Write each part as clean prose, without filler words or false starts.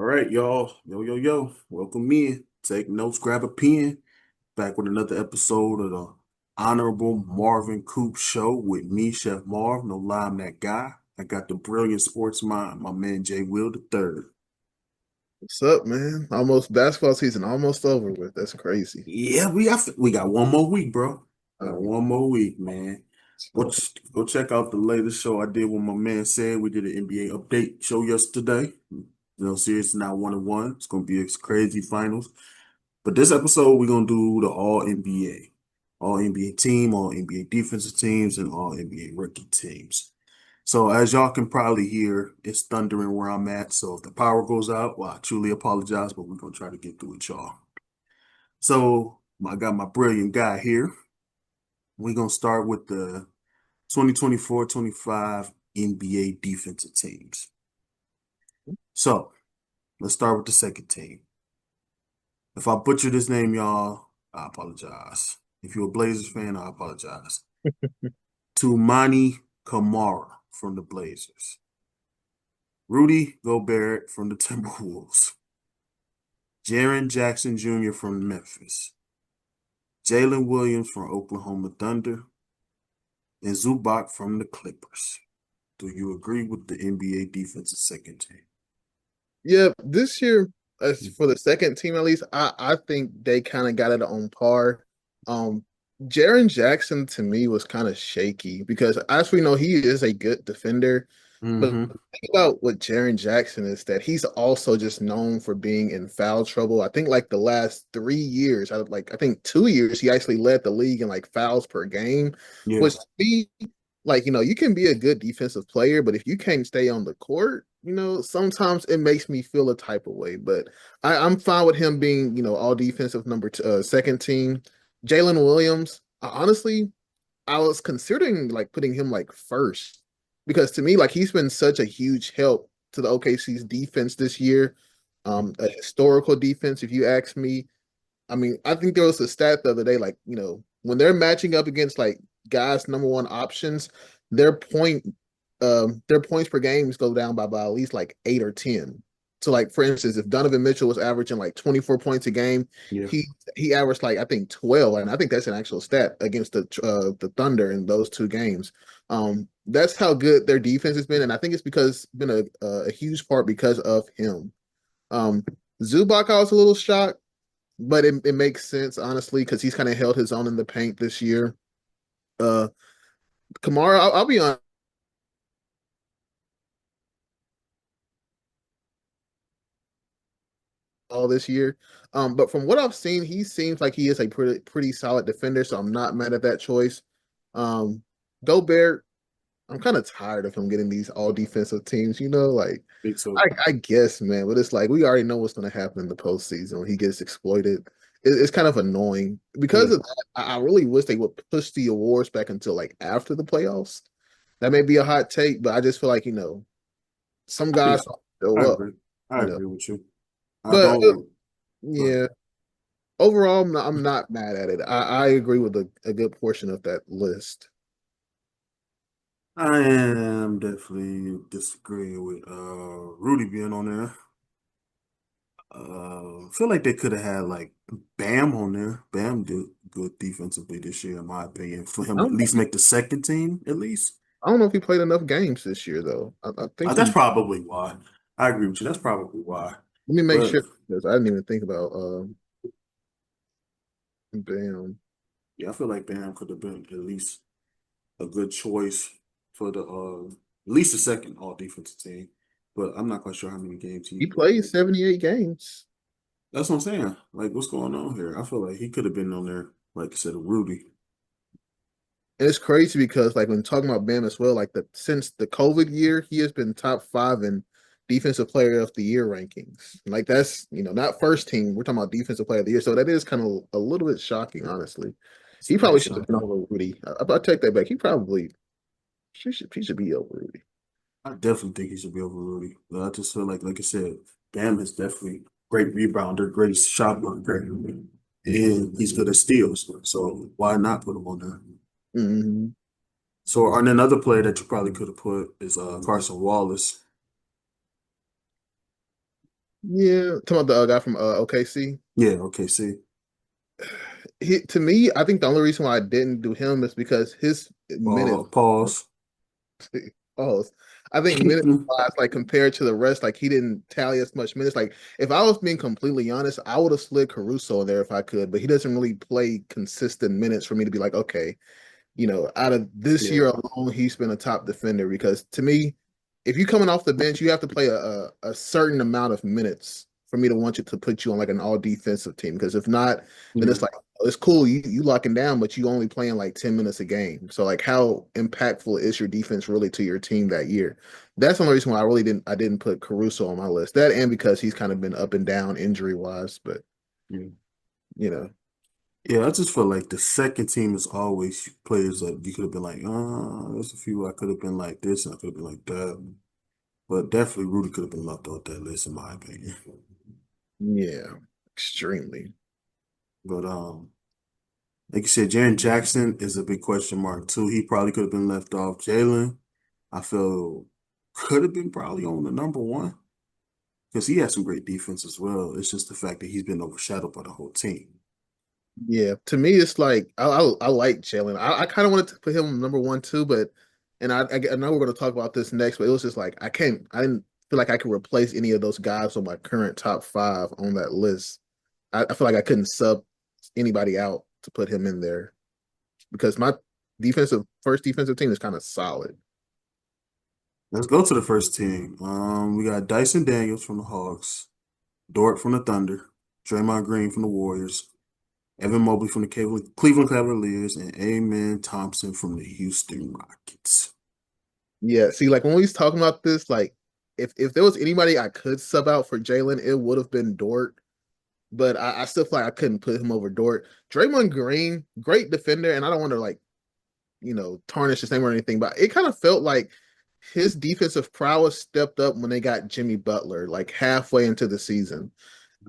All right, y'all. Yo, yo, yo. Welcome in. Take notes, grab a pen. Back with another episode of the Honorable Marvin Coop Show with me, Chef Marv. No lie, I'm that guy. I got the brilliant sports mind, my man Jwilliii the third. What's up, man? Almost basketball season almost over with. That's crazy. Yeah, we got one more week, bro. Got Um, one more week, man. so, Go check out the latest show I did with my man said. We did an NBA update show yesterday. Series is now 1-1. It's gonna be a crazy finals. But this episode, we're gonna do the All NBA, All NBA team, All NBA defensive teams, and All NBA rookie teams. So as y'all can probably hear, it's thundering where I'm at. So if the power goes out, well, I truly apologize, but we're gonna try to get through it, y'all. So I got my brilliant guy here. We're gonna start with the 2024-25 NBA defensive teams. So let's start with the second team. If I butcher this name, y'all, I apologize. If you're a Blazers fan, I apologize. Tumani Kamara from the Blazers. Rudy Gobert from the Timberwolves. Jaren Jackson Jr. from Memphis. Jalen Williams from Oklahoma Thunder. And Zubac from the Clippers. Do you agree with the NBA defensive second team? yeah, this year, as for the second team at least, I think they kind of got it on par. Um, Jaren Jackson to me was kind of shaky because as we know, he is a good defender. But Mm-hmm. the thing about what Jaren Jackson is that he's also just known for being in foul trouble. I think like the last 3 years, I think 2 years, he actually led the league in like fouls per game, Yeah. which to me, like, you can be a good defensive player, but if you can't stay on the court, sometimes it makes me feel a type of way. But I'm fine with him being, all defensive second team. Jalen Williams, honestly, I was considering like putting him like first because to me, like he's been such a huge help to the OKC's defense this year. A historical defense, if you ask me. I mean, I think there was a stat the other day, like, when they're matching up against like guys' number one options, their point their points per games go down by at least like 8 or 10. So like for instance, if Donovan Mitchell was averaging like 24 points a game, Yeah. he averaged like I think 12, and I think that's an actual stat against the Thunder in those two games. That's how good their defense has been, and I think it's because been a huge part because of him. Um, Zubac, I was a little shocked, but it makes sense honestly because he's kind of held his own in the paint this year. Uh, Kamara, I'll be honest, all this year. But from what I've seen, he seems like he is a pretty solid defender, so I'm not mad at that choice. Um, Gobert, I'm kind of tired of him getting these all defensive teams. Like Big so. I guess, man, but it's like we already know what's going to happen in the postseason when he gets exploited. It's kind of annoying because Yeah. of that. I really wish they would push the awards back until like after the playoffs. That may be a hot take, but I just feel like some I think guys so. don't I show up. agree. I You know, agree with you. I but don't. But yeah, overall, I'm not mad at it. I agree with a good portion of that list. I am definitely disagreeing with Rudy being on there. Feel like they could have had like Bam on there. Bam did good defensively this year, in my opinion, for him I to at don't, least make the second team, at least. I don't know if he played enough games this year though. I think That's he. probably why. I agree with you. That's probably why. Let me make But sure because I didn't even think about Bam. yeah, I feel like Bam could have been at least a good choice for the at least the second all defensive team. But I'm not quite sure how many games He he. played 78 games. That's what I'm saying. Like, what's going on here? I feel like he could have been on there, like I said, Rudy. And it's crazy because like when talking about Bam as well, like since the COVID year, he has been top five in defensive player of the year rankings. Like that's not first team. We're talking about defensive player of the year. So that is kind of a little bit shocking, honestly. It's He very probably should have been shocking. over Rudy. I take that back. He should be over Rudy. I definitely think he should be over Rudy. But I just feel like I said, Bam is definitely great rebounder, great shot blocker, and he's good at steals. So why not put him on there? Hmm. So, and another player that you probably could have put is Carson Wallace. Yeah, talking about the guy from OKC. Yeah, okay, see. To me, I think the only reason why I didn't do him is because his minutes. Pause. Oh, I think minutes wise, like compared to the rest, like he didn't tally as much minutes. Like if I was being completely honest, I would have slid Caruso in there if I could, but he doesn't really play consistent minutes for me to be like, okay, out of this year Yeah. alone, he's been a top defender because to me, if you coming off the bench, you have to play a certain amount of minutes for me to want you to put you on like an all defensive team. Because if not, then Yeah. it's like it's cool, you locking down, but you only playing like 10 minutes a game. So like how impactful is your defense really to your team that year? That's the only reason why I didn't put Caruso on my list. That and because he's kind of been up and down injury wise, but Yeah. you know, Yeah, I just feel like the second team is always players that you could have been like, there's a few I could have been like this and I could have been like that. But definitely Rudy could have been left off that list in my opinion. yeah, extremely. But like you said, Jaren Jackson is a big question mark too. He probably could have been left off. Jalen, I feel could have been probably on the number one because he had some great defense as well. It's just the fact that he's been overshadowed by the whole team. Yeah, to me, it's like I like Jalen. I kind of wanted to put him number one too, but I know we're going to talk about this next, but it was just like I didn't feel like I could replace any of those guys on my current top five on that list. I feel like I couldn't sub anybody out to put him in there because my first defensive team is kind of solid. Let's go to the first team. We got Dyson Daniels from the Hawks, Dort from the Thunder, Draymond Green from the Warriors, Evan Mobley from the Cleveland Cavaliers, and Amen Thompson from the Houston Rockets. Yeah, see, like when we was talking about this, like if there was anybody I could sub out for Jalen, it would have been Dort. But I still feel like I couldn't put him over Dort. Draymond Green, great defender, and I don't want to like tarnish his name or anything, but it kind of felt like his defensive prowess stepped up when they got Jimmy Butler, like halfway into the season.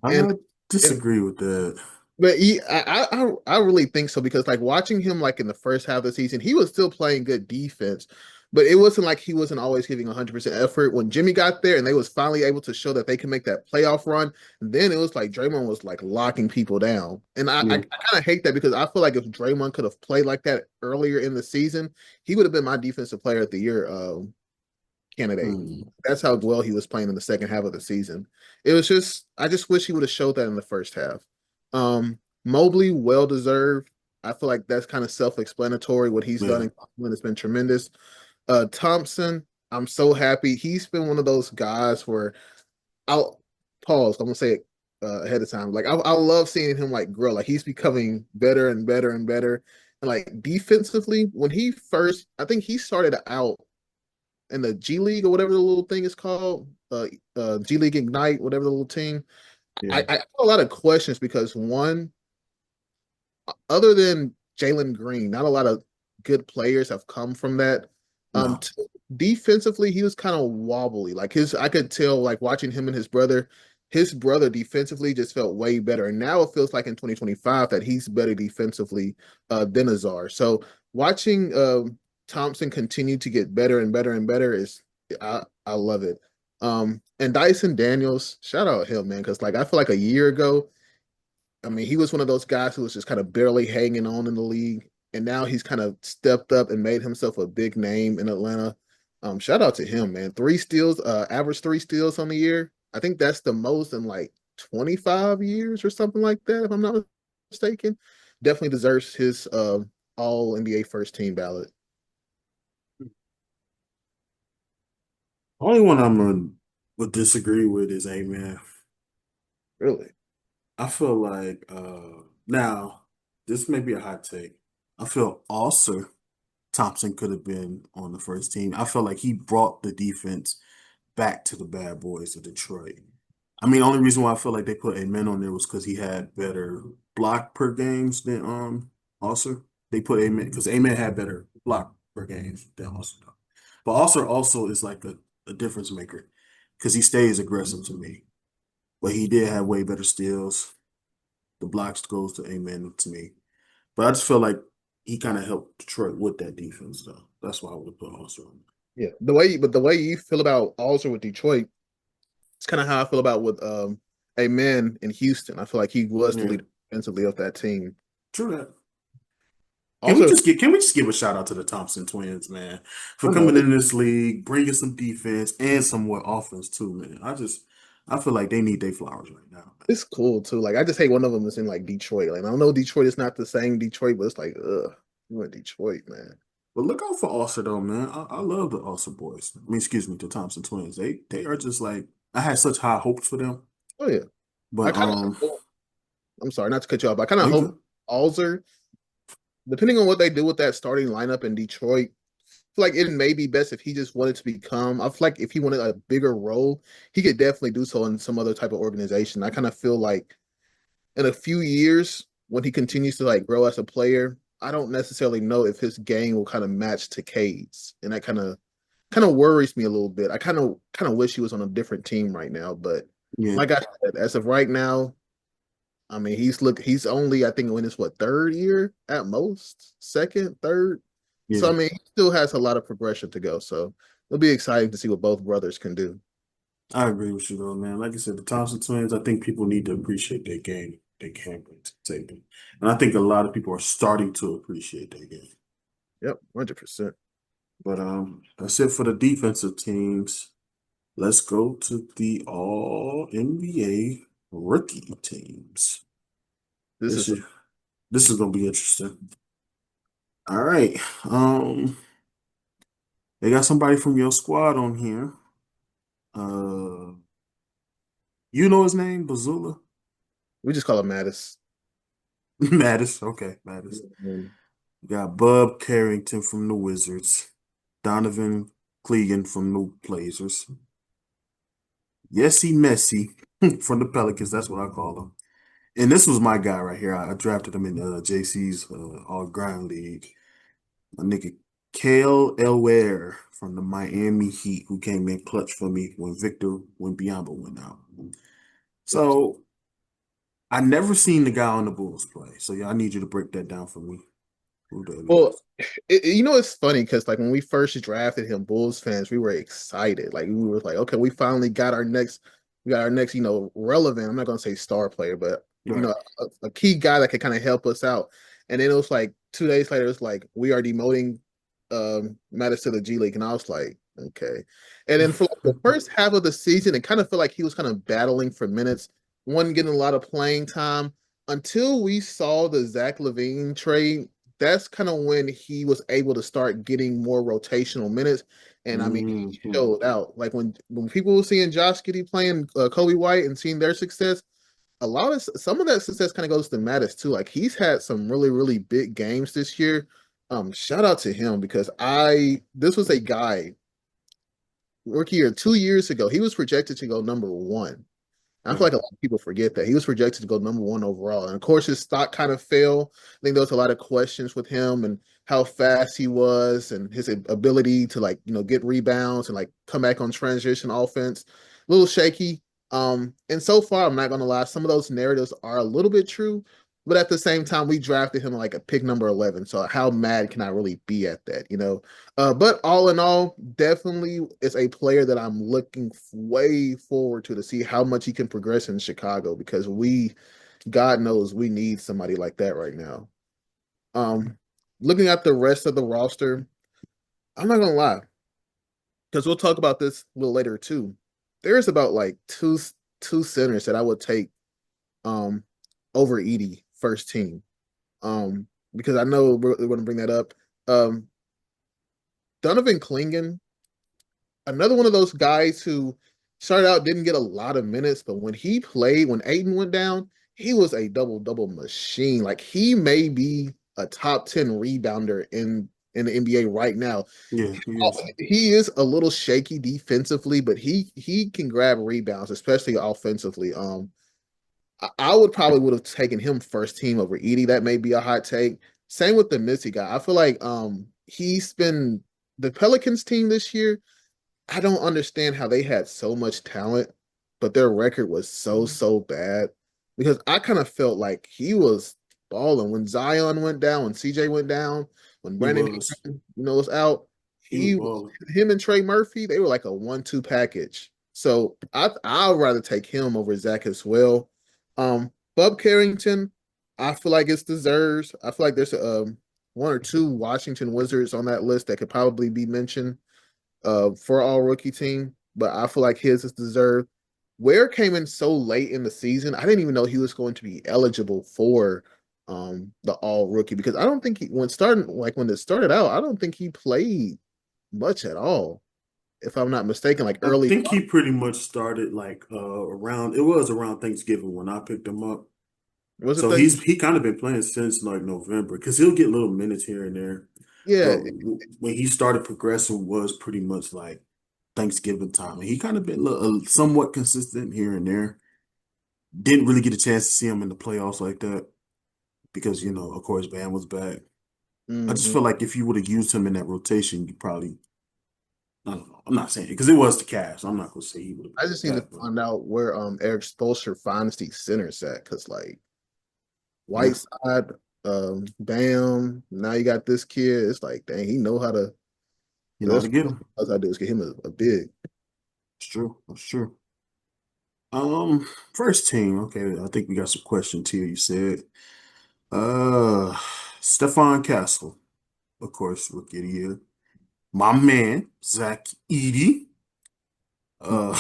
And I and disagree with that. but I really think so because like watching him like in the first half of the season, he was still playing good defense, but it wasn't like he wasn't always giving 100% effort. When Jimmy got there and they was finally able to show that they can make that playoff run, then it was like Draymond was like locking people down, and I Yeah. kind of hate that because I feel like if Draymond could have played like that earlier in the season, he would have been my defensive player of the year candidate. Hmm. That's how well he was playing in the second half of the season. It was just I just wish he would have showed that in the first half. Mobley, well deserved. I feel like that's kind of self-explanatory. What he's done Yeah. in Cleveland has been tremendous. Thompson, I'm so happy. He's been one of those guys where I'll pause. I'm gonna say it ahead of time. Like I love seeing him like grow. Like he's becoming better and better and better. And like defensively, when he first, I think he started out in the G League or whatever the little thing is called, G League Ignite, whatever the little team. Yeah. I have a lot of questions because one, other than Jalen Green, not a lot of good players have come from that. No. Defensively, he was kind of wobbly. Like I could tell, like watching him and his brother defensively just felt way better. And now it feels like in 2025 that he's better defensively than Azar. So watching Thompson continue to get better and better and better I love it. And Dyson Daniels, shout out him, man, because like I feel like a year ago I mean, he was one of those guys who was just kind of barely hanging on in the league, and now he's kind of stepped up and made himself a big name in Atlanta. Shout out to him, man. Three steals, average three steals on the year. I think that's the most in like 25 years or something like that, if I'm not mistaken. Definitely deserves his all NBA first team ballot. Only one would disagree with is Amen. Really? I feel like now this may be a hot take. I feel also Thompson could have been on the first team. I felt like he brought the defense back to the bad boys of Detroit. I mean, only reason why I feel like they put Amen on there was because he had better block per games than also. They put Amen because Amen had better block per games than also. But also is like a difference maker because he stays aggressive to me. But he did have way better steals. The blocks goes to Amen to me. But I just feel like he kind of helped Detroit with that defense, though. That's why I would have put also on. Yeah. But the way you feel about also with Detroit, It's kind of how I feel about with a man in Houston. I feel like he was the Yeah, leader defensively of that team. true that. Also, Can we just give a shout out to the Thompson twins, man, for I know coming in this league, bringing some defense and some more offense too, man. I feel like they need their flowers right now, man. it's cool too. Like I just hate one of them is in like Detroit. Like I know Detroit is not the same Detroit, but it's like, ugh, you in Detroit, man. But look out for Ulster though, man. I love the Ulster boys. I mean, excuse me, the Thompson twins. They are just like I had such high hopes for them, Oh yeah. I but kind of I'm sorry, not to cut you off, but I kind no, of you hope good. Alzer, depending on what they do with that starting lineup in Detroit, I feel like it may be best if he just wanted to become. I feel like if he wanted a bigger role, he could definitely do so in some other type of organization. I kind of feel like in a few years, when he continues to like grow as a player, I don't necessarily know if his game will kind of match to Cade's, and that kind of worries me a little bit. I kind of wish he was on a different team right now, but Yeah, like I said, as of right now, I mean he's only I think in his what third year at most, second, third. So yeah. I mean he still has a lot of progression to go. So it'll be exciting to see what both brothers can do. I agree with you though, man. Like I said, the Thompson twins, I think people need to appreciate their game. They can bring to the table. And I think a lot of people are starting to appreciate their game. Yep, 100%. But that's it for the defensive teams. Let's go to the all NBA rookie teams. This This is is this is gonna be interesting. All right. They got somebody from your squad on here. Uh you know his name? Bazula? we just call him Mattis. Mattis. Okay, Mattis. Um, We got Bub Carrington from the Wizards. Donovan Clegan from the Blazers. Yesy Messy from the Pelicans. That's what I call him. And this was my guy right here. I drafted him in JC's All Ground League. My nigga Kale Elware from the Miami Heat, who came in clutch for me when Biombo went out. So I never seen the guy on the Bulls play. So yeah, I need you to break that down for me. Who that Well, is? it's funny because like when we first drafted him, Bulls fans, we were excited. Like we were like, okay, we got our next, relevant. I'm not gonna say star player, but Right. a key guy that could kind of help us out. And then it was like 2 days later, it's like we are demoting Mattis to the G League, and I was like, okay. And then for like the first half of the season, it kind of felt like he was kind of battling for minutes, one getting a lot of playing time until we saw the Zach LaVine trade. That's kind of when he was able to start getting more rotational minutes. And I mean, he Mhm. showed out. Like when people were seeing Josh Giddey playing Kobe White and seeing their success, a lot of some of that success kind of goes to Mattis too. Like he's had some really, really big games this year. Shout out to him because this was a guy rookie year 2 years ago. He was projected to go number one. I feel Right. like a lot of people forget that he was projected to go number one overall, and of course his stock kind of fell. I think there was a lot of questions with him and how fast he was, and his ability to like get rebounds and like come back on transition offense. A little shaky. And so far, I'm not gonna lie, some of those narratives are a little bit true, but at the same time, we drafted him like a pick number 11. So how mad can I really be at that? But all in all, definitely is a player that I'm looking way forward to see how much he can progress in Chicago because God knows, we need somebody like that right now. Um, Looking at the rest of the roster, I'm not gonna lie, because we'll talk about this a little later too. There's about like two centers that I would take um over Edie first team. Because I know we're going to bring that up. Um, Donovan Clingan, another one of those guys who started out didn't get a lot of minutes, but when he played, when Aiden went down, he was a double double machine. Like he may be a top 10 rebounder in the NBA right now. Yeah, he is. He is a little shaky defensively, but he can grab rebounds, especially offensively. I would have taken him first team over Edie. That may be a hot take. Same with the Missy guy. I feel like he's been the Pelicans team this year. I don't understand how they had so much talent, but their record was so bad because I kind of felt like he was balling when Zion went down, when CJ went down, when He Brandon was. was out. He was He balling. him and Trey Murphy, they were like a 1-2 package. So I'd rather take him over Zach as well. Bub Carrington, I feel like it's deserves. I feel like there's one or two Washington Wizards on that list that could probably be mentioned for all rookie team, but I feel like his is deserved. Ware came in so late in the season, I didn't even know he was going to be eligible for the all rookie because I don't think when it started out, I don't think he played much at all, if I'm not mistaken, like I early. think he pretty much started like around it was around Thanksgiving when I picked him up. Was it So the he kind of been playing since like November because he'll get little minutes here and there. yeah, But when he started progressing was pretty much like Thanksgiving time. And he kind of been somewhat consistent here and there. Didn't really get a chance to see him in the playoffs like that because, of course, Bam was back. I just mhm. feel like if you would have used him in that rotation, you probably, I don't know. I'm not saying it because it was the Cavs. I'm not going to say he would have I been just need to that, but find out where Eric Spoelstra finds these centers at because like yeah, Whiteside, Bam, now you got this kid. It's like, dang, he know how to. you know how That's to get him. what I do is get him a big. It's true. That's true. First team. Okay, I think we got some questions here. You said, uh, Stephon Castle, of course, rookie of the year. My man, Zach Edey. Uh,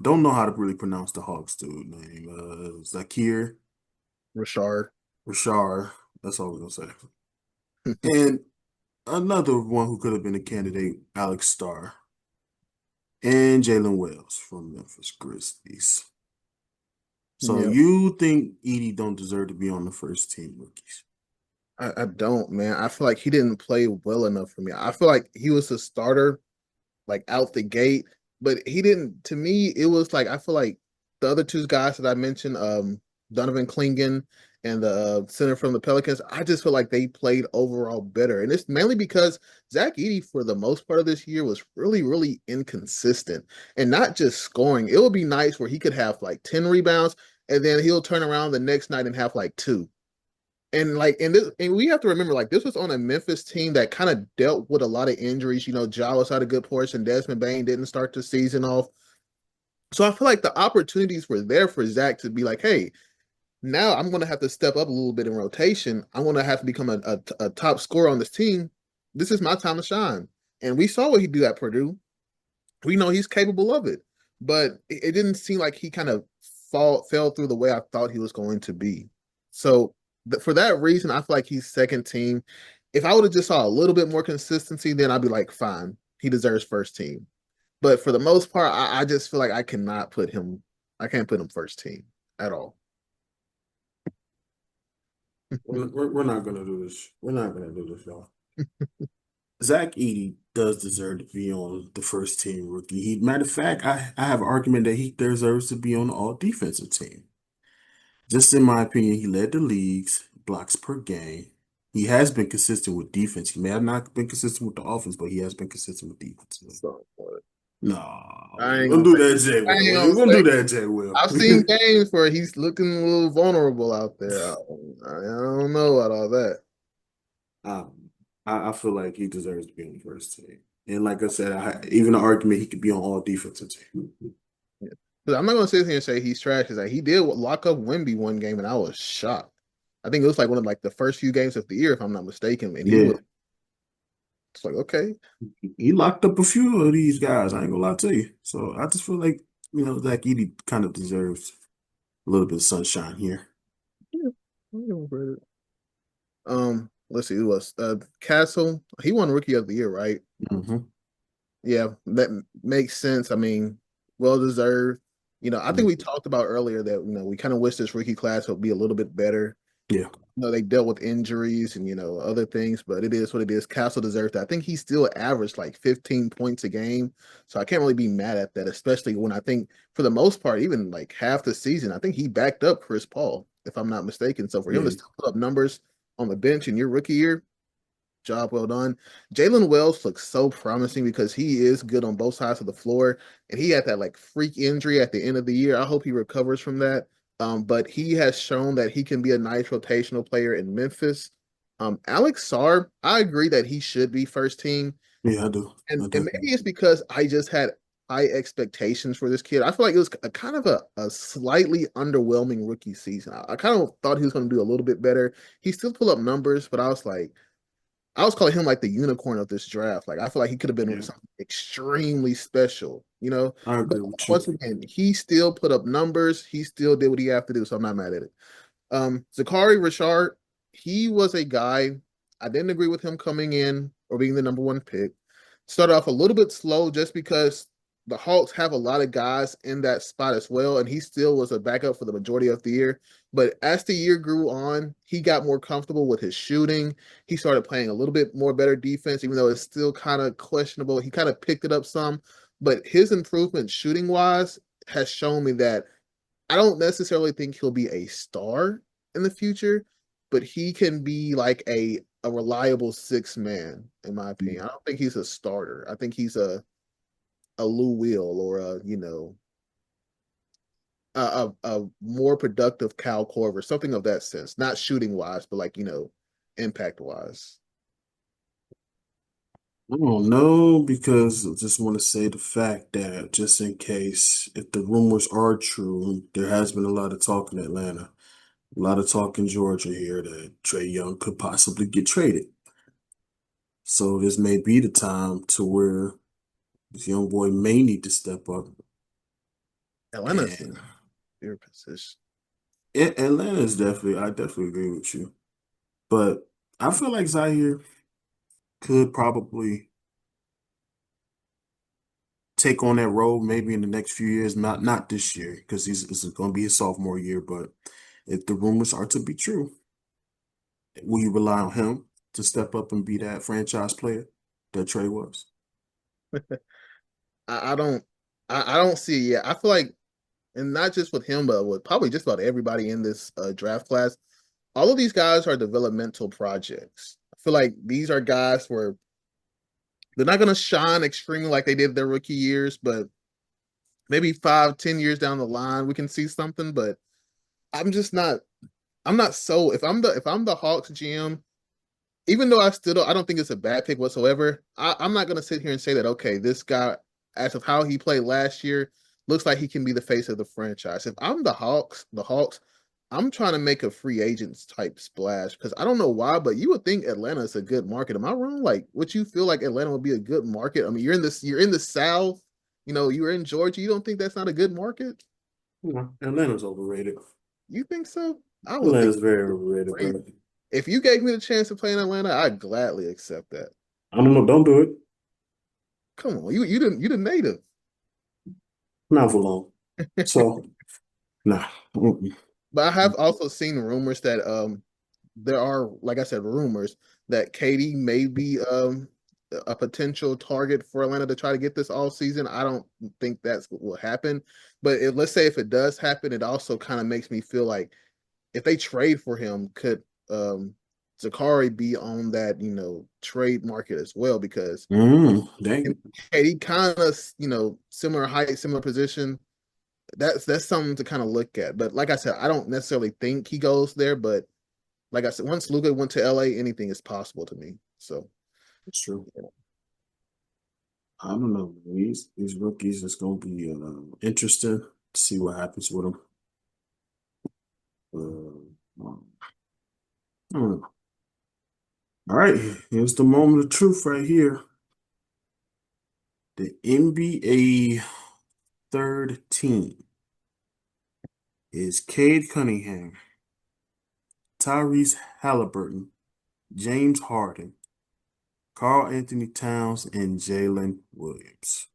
don't know how to really pronounce the Hawks dude name. Zakir Rashard. Rashar. That's all we're gonna say. And another one who could have been a candidate, Alex Starr and Jalen Wells from Memphis Grizzlies. So Yeah, you think Edie don't deserve to be on the first team rookies? I don't, man. I feel like he didn't play well enough for me. I feel like he was a starter like out the gate, but he didn't. To me, it was like I feel like the other two guys that I mentioned, Donovan Clingan and the center from the Pelicans, I just feel like they played overall better, and it's mainly because Zach Edey, for the most part of this year, was really, really inconsistent, and not just scoring. It would be nice where he could have like 10 rebounds, and then he'll turn around the next night and have like two. And we have to remember, like, this was on a Memphis team that kind of dealt with a lot of injuries. Ja was had a good portion. Desmond Bain didn't start the season off. So I feel like the opportunities were there for Zach to be like, hey, now I'm going to have to step up a little bit in rotation. I'm going to have to become a top scorer on this team. This is my time to shine. And we saw what he do at Purdue. We know he's capable of it, but it didn't seem like he kind of fell through the way I thought he was going to be. So for that reason, I feel like he's second team. If I would have just saw a little bit more consistency, then I'd be like, fine, he deserves first team. But for the most part, I just feel like I cannot put him. I can't put him first team at all. We're not gonna do this. We're not gonna do this, y'all. Zach Edey does deserve to be on the first team rookie. Matter of fact, I have an argument that he deserves to be on the all defensive team. Just in my opinion, he led the league's blocks per game. He has been consistent with defense. He may have not been consistent with the offense, but he has been consistent with defense. So No, I ain't don't gonna do say. that, Jay I Will. ain't gonna Don't do say. that, Jay Will. I've seen games where he's looking a little vulnerable out there. I don't know about all that. Um, I feel like he deserves to be on the first team. And like I said, even an argument he could be on all defensive team. Yeah. But I'm not gonna sit here and say he's trash because like, he did lock up Wemby one game, and I was shocked. I think it was like one of like the first few games of the year, if I'm not mistaken, and he Yeah, was. It's like okay, he locked up a few of these guys. I ain't gonna lie to you. So I just feel like Zach Edey kind of deserves a little bit of sunshine here. yeah, I'll give him credit. Let's see, it was Castle. He won Rookie of the Year, right? Hmm. Yeah, that makes sense. I mean, well deserved. I think we talked about earlier that we kind of wish this rookie class would be a little bit better. Yeah, They dealt with injuries and other things, but it is what it is. Castle deserves that. I think he still averaged like 15 points a game, so I can't really be mad at that. Especially when I think for the most part, even like half the season, I think he backed up Chris Paul, if I'm not mistaken. So for him to yeah, still put up numbers on the bench in your rookie year, job well done. Jalen Wells looks so promising because he is good on both sides of the floor, and he had that like freak injury at the end of the year. I hope he recovers from that. But he has shown that he can be a nice rotational player in Memphis. Alex Sarr, I agree that he should be first team, yeah. I do. and I and definitely. maybe it's because I just had high expectations for this kid. I feel like it was a kind of a slightly underwhelming rookie season. I kind of thought he was going to do a little bit better. He still pulled up numbers, but I was calling him like the unicorn of this draft. Like I feel like he could have been Yeah, something extremely special, you know. I But agree with you. once again, he still put up numbers. He still did what he had to do, so I'm not mad at it. Zakari Richard, he was a guy. I didn't agree with him coming in or being the number one pick. Started off a little bit slow just because the Hawks have a lot of guys in that spot as well, and he still was a backup for the majority of the year. But as the year grew on, he got more comfortable with his shooting. He started playing a little bit more better defense, even though it's still kind of questionable. He kind of picked it up some, but his improvement shooting wise has shown me that I don't necessarily think he'll be a star in the future, but he can be like a reliable six man, in my opinion. I don't think he's a starter. I think he's a Lou Will or a a more productive Cal Korver, something of that sense. Not shooting wise, but like impact wise. I don't know because I just want to say the fact that just in case if the rumors are true, there has been a lot of talk in Atlanta, a lot of talk in Georgia here that Trae Young could possibly get traded. So this may be the time to where this young boy may need to step up. Atlanta's in And your position. Atlanta is definitely, I definitely agree with you. But I feel like Zaire could probably take on that role maybe in the next few years, not this year, because this is going to be his sophomore year. But if the rumors are to be true, will you rely on him to step up and be that franchise player that Trey was? I don't I don't see it yet. I feel like, and not just with him, but with probably just about everybody in this draft class, all of these guys are developmental projects. I feel like these are guys where they're not going to shine extremely like they did their rookie years, but maybe 5, 10 years down the line, we can see something. But I'm just not. I'm not so. If I'm the Hawks GM, even though I don't think it's a bad pick whatsoever. I'm not going to sit here and say that okay, this guy, as of how he played last year, looks like he can be the face of the franchise. If I'm the Hawks, I'm trying to make a free agents type splash because I don't know why, but you would think Atlanta is a good market. Am I wrong? Like, would you feel like Atlanta would be a good market? I mean, you're in the South. You're in Georgia. You don't think that's not a good market? Yeah, Atlanta's overrated. You think so? I would think Atlanta's very overrated, great. bro. If you gave me the chance to play in Atlanta, I'd gladly accept that. I don't know. Don't do it. Come on, you the native. Not for long. So, nah. Mm-mm. But I have also seen rumors that there are, like I said, rumors that Katie may be a potential target for Atlanta to try to get this all season. I don't think that's what will happen. But let's say if it does happen, it also kind of makes me feel like if they trade for him, could Zakari be on that, trade market as well? Because Dang. and Katie kind of, similar height, similar position. That's something to kind of look at. But like I said, I don't necessarily think he goes there. But like I said, once Luka went to LA, anything is possible to me. So That's true. yeah. I don't know. These rookies, it's going to be interesting to see what happens with them. Hmm. All right, here's the moment of truth right here. The NBA third team is Cade Cunningham, Tyrese Halliburton, James Harden, Carl Anthony Towns, and Jalen Williams.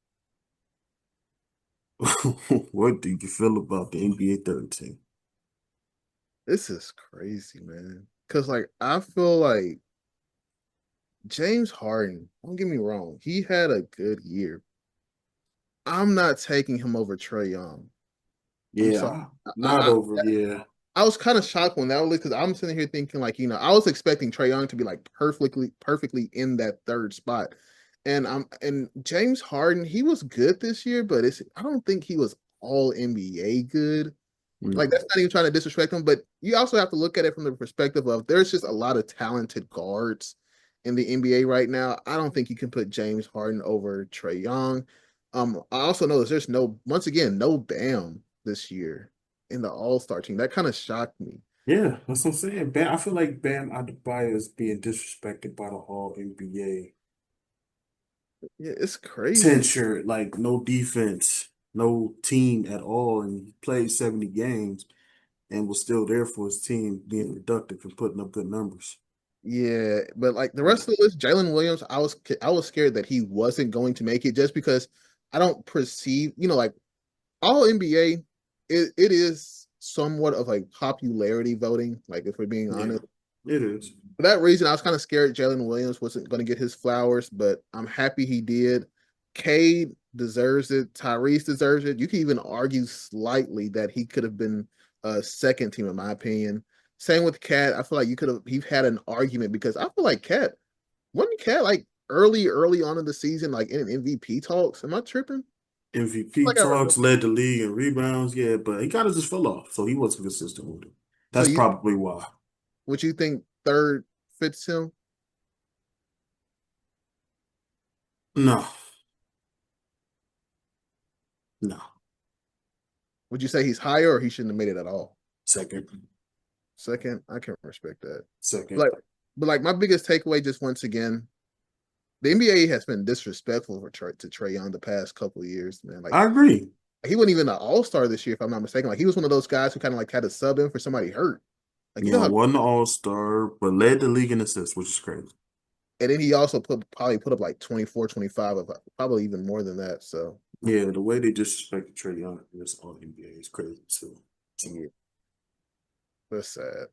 What do you feel about the NBA third team? This is crazy, man. Cause like I feel like James Harden, don't get me wrong, he had a good year. I'm not taking him over Trey Young. I'm sorry. Yeah, not I, over. Yeah. I was kind of shocked when that was because I'm sitting here thinking like, I was expecting Trey Young to be like perfectly in that third spot. And James Harden, he was good this year, but I don't think he was all NBA good. Like No, that's not even trying to disrespect him, but you also have to look at it from the perspective of there's just a lot of talented guards in the NBA right now. I don't think you can put James Harden over Trey Young. I also noticed there's no once again no Bam this year in the All-Star team. That kind of shocked me. Yeah, that's what I'm saying. Bam, I feel like Bam Adebayo is being disrespected by the whole NBA. Yeah, it's crazy. Tenure, like no defense, no team at all, and he played 70 games and was still there for his team, being productive and putting up good numbers. Yeah, but like the rest of the list, Jalen Williams, I was scared that he wasn't going to make it just because I don't perceive, like all NBA, it is somewhat of like popularity voting, like if we're being Yeah, honest. it is. For that reason, I was kind of scared Jalen Williams wasn't going to get his flowers, but I'm happy he did. Cade deserves it. Tyrese deserves it. You can even argue slightly that he could have been a second team, in my opinion. Same with Cat. I feel like you could have he had an argument because I feel like Cat wasn't Cat like early on in the season, like in MVP talks. Am I tripping? MVP Like I remember. talks, led the league in rebounds, yeah, but he kind of just fell off, so he wasn't consistent with it. So That's you probably why. would you think third fits him? No, no. Would you say he's higher or he shouldn't have made it at all? Second, Second, I can respect that. second. Like, but like my biggest takeaway, just once again, the NBA has been disrespectful to Trae Young the past couple of years, man. Like I agree. he wasn't even an All Star this year, if I'm not mistaken. Like he was one of those guys who kind of like had to sub in for somebody hurt. Like you know Yeah, how, wasn't an all-star, but led the league in assists, which is crazy. and then he also probably put up like 24, 25 of probably even more than that. So Yeah, the way they disrespected Trae Young in this all NBA is crazy too. To me. yeah, that's sad.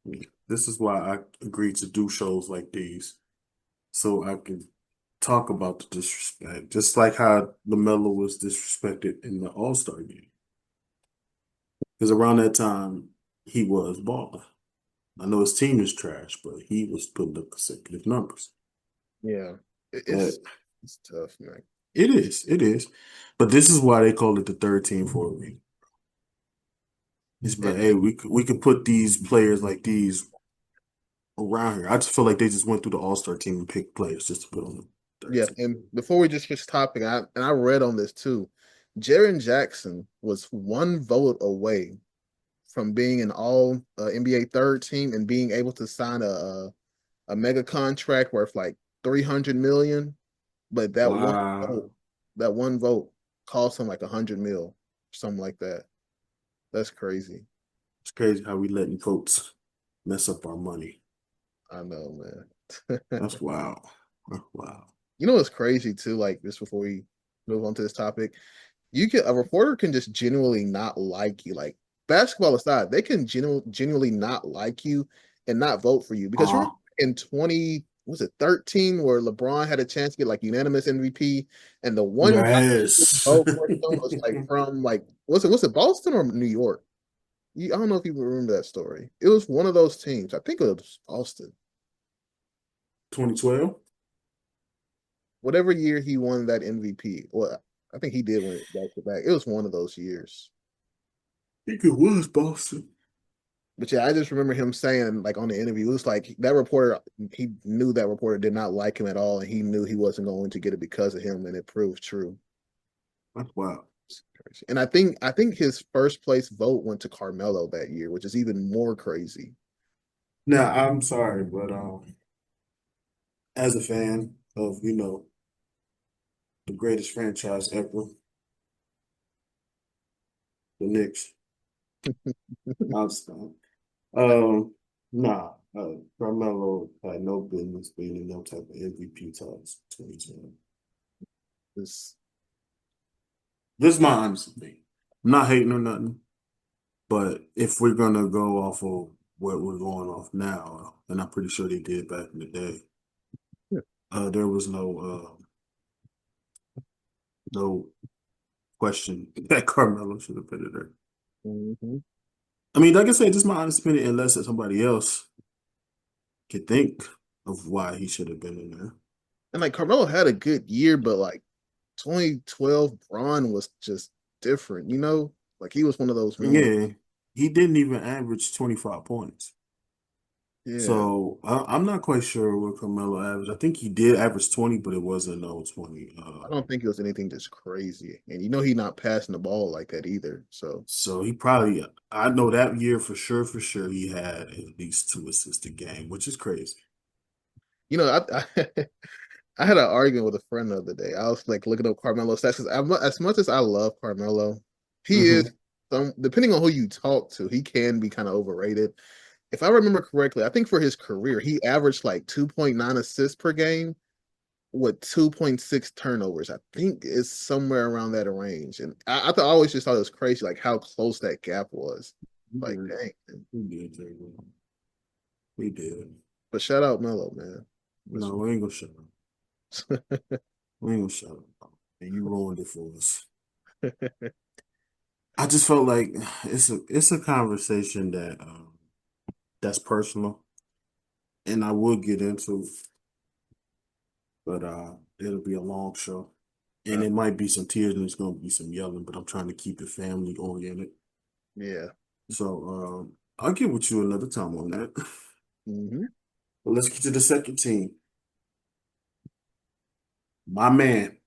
Yeah. This is why I agreed to do shows like these, so I can talk about the disrespect, just like how LaMelo was disrespected in the All-Star game. Because around that time, he was balling. I know his team is trash, but he was putting up consecutive numbers. Yeah, But it's tough, man. it is. But this is why they call it the third team for a reason. It's And, like, hey, we could put these players like these around here. I just feel like they just went through the All-Star team and picked players just to put on the third yeah, team. and before we just switch topic, I read on this too. Jaren Jackson was one vote away from being an all NBA third team and being able to sign a mega contract worth like 300 million, but Wow. that one vote cost him like 100 mil, something like that. That's crazy. It's crazy how we letting folks mess up our money. I know, man. That's wild. That's wild. You know what's crazy too? Like just before we move on to this topic, you can a reporter can just genuinely not like you. Like basketball aside, they can genuinely not like you and not vote for you. Because remember Uh, in 20 was it 13 where LeBron had a chance to get like unanimous MVP and the one guy who yes. vote for him was like from like was it Boston or New York? I don't know if you remember that story. It was one of those teams. I think it was Boston. 2012? Whatever year he won that MVP. Well, I think he did win it back to back. It was one of those years. I think it was Boston. But yeah, I just remember him saying like on the interview, it was like that reporter, he knew that reporter did not like him at all, and he knew he wasn't going to get it because of him, and it proved true. That's wild. And I think his first place vote went to Carmelo that year, which is even more crazy. Now, I'm sorry, but as a fan of, the greatest franchise ever, the Knicks, I'm sorry. Um, nah, Carmelo had no business being in no type of MVP talks 2020. This This is my honest opinion. I'm not hating or nothing, but if we're gonna go off of what we're going off now, and I'm pretty sure they did back in the day, there was no question that Carmelo should have been in there. Mhm. I mean, like I said, just my honest opinion, unless somebody else could think of why he should have been in there. And like Carmelo had a good year, but like 2012 Bron was just different, you know? Like he was one of those moments. Yeah, he didn't even average 25 points. Yeah. So I'm not quite sure what Carmelo averaged. I think he did average 20, but it wasn't no 20. I don't think it was anything just crazy. And you know he's not passing the ball like that either. So, So he probably, I know that year for sure, he had at least 2 assists a game, which is crazy. you know, I had an argument with a friend the other day. I was like looking up Carmelo stats 'cause as much as I love Carmelo, he is Hmm. depending on who you talk to, he can be kind of overrated. If I remember correctly, I think for his career, he averaged like 2.9 assists per game with 2.6 turnovers. I think it's somewhere around that range. And I always just thought it was crazy, like how close that gap was. Like, dang. Man. We did, Jay. We did. But shout out Melo, man. No, we ain't gonna shut up. We ain't gonna shut up. And you ruined it for us. I just felt like it's a conversation that that's personal, and I will get into, but it'll be a long show, and Uh, it might be some tears and it's gonna be some yelling, but I'm trying to keep it family oriented. yeah. So I'll get with you another time on that. Hmm. But let's get to the second team. My man,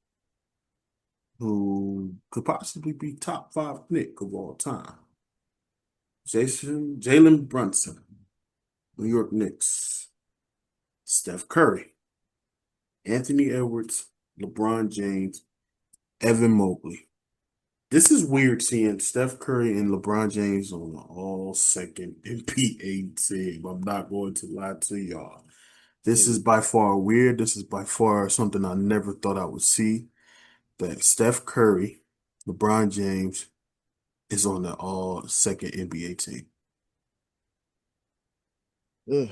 who could possibly be top five Nick of all time. Jalen Brunson, New York Knicks. Steph Curry, Anthony Edwards, LeBron James, Evan Mobley. This is weird seeing Steph Curry and LeBron James on the all second NBA team. I'm not going to lie to y'all. This is by far weird. This is by far something I never thought I would see. That Steph Curry, LeBron James is on the all second NBA team. Ugh.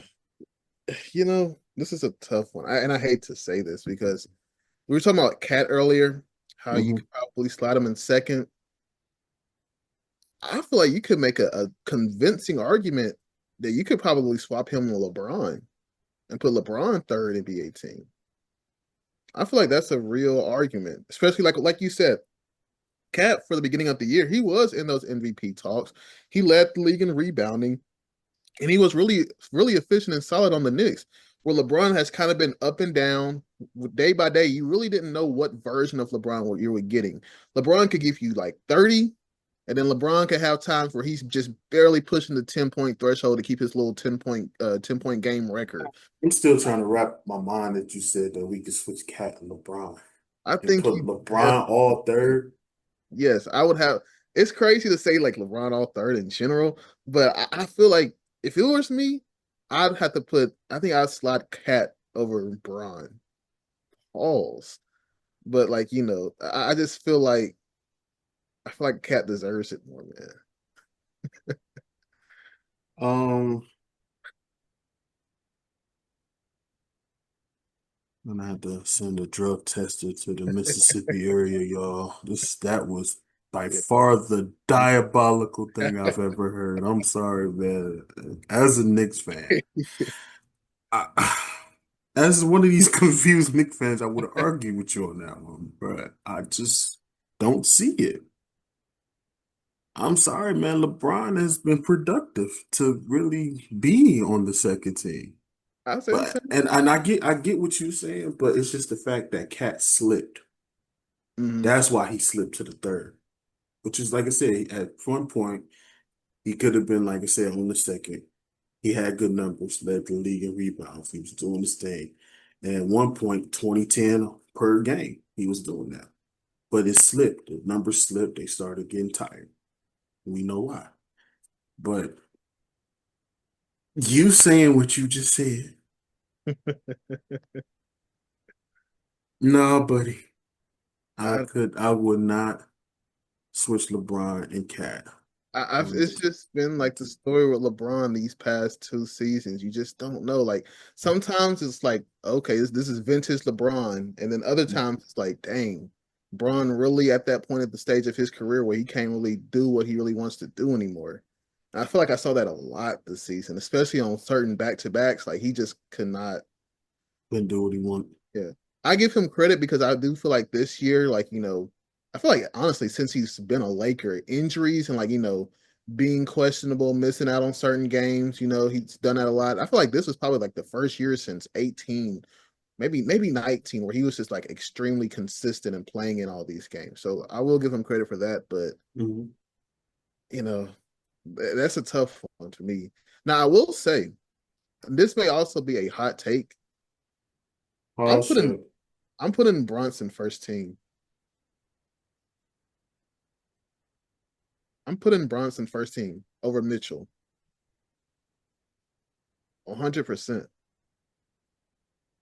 You know, this is a tough one. And I hate to say this because we were talking about Cat earlier, how you Hmm. could probably slide him in second. I feel like you could make a convincing argument that you could probably swap him with LeBron and put LeBron third NBA team. I feel like that's a real argument, especially like you said, Cat for the beginning of the year, he was in those MVP talks. He led the league in rebounding, and he was really efficient and solid on the Knicks. Where LeBron has kind of been up and down day by day. You really didn't know what version of LeBron you were getting. LeBron could give you like 30, and then LeBron could have times where he's just barely pushing the 10-point threshold to keep his little 10-point game record. I'm still trying to wrap my mind that you said that we could switch Cat and LeBron I and think put you LeBron all third. yes, I would have. It's crazy to say like LeBron all third in general, but I feel like if it was me, I'd have to put. I think I'd slot Cat over Bron. Pause. But like I just feel like I feel like Cat deserves it more, man. Um, Gonna have to send a drug tester to the Mississippi area, y'all. That was by Yeah. far the diabolical thing I've ever heard. I'm sorry, man. As a Knicks fan, I, as one of these confused Knicks fans, I would argue with you on that one, but I just don't see it. I'm sorry, man. LeBron has been productive to really be on the second team. I say the But same. and I get what you're saying, but it's just the fact that Cat slipped. Hmm. That's why he slipped to the third, which is like I said, at one point, he could have been, like I said, on the second. He had good numbers, led the league in rebounds. He was doing his thing. And at one point, 2010 per game, he was doing that. But it slipped. The numbers slipped. They started getting tired. We know why. But you saying what you just said, no, buddy. I, I would not switch LeBron and Cat I've on it's just been like the story with LeBron these past 2 seasons. You just don't know. Like sometimes it's like, okay, this is vintage LeBron, and then other times it's like, dang, LeBron really at that point at the stage of his career where he can't really do what he really wants to do anymore. And I feel like I saw that a lot this season, especially on certain back to backs. Like he just could not. and do what he want. Yeah, I give him credit because I do feel like this year, like I feel like honestly, since he's been a Laker, injuries and like being questionable, missing out on certain games. He's done that a lot. I feel like this was probably like the first year since 18, maybe 19, where he was just like extremely consistent and playing in all these games. So I will give him credit for that, but Mhm. you know, that's a tough one to me. Now I will say this may also be a hot take. Oh I'm putting shit. I'm putting Brunson first team. I'm putting Bronson first team over Mitchell, 100%.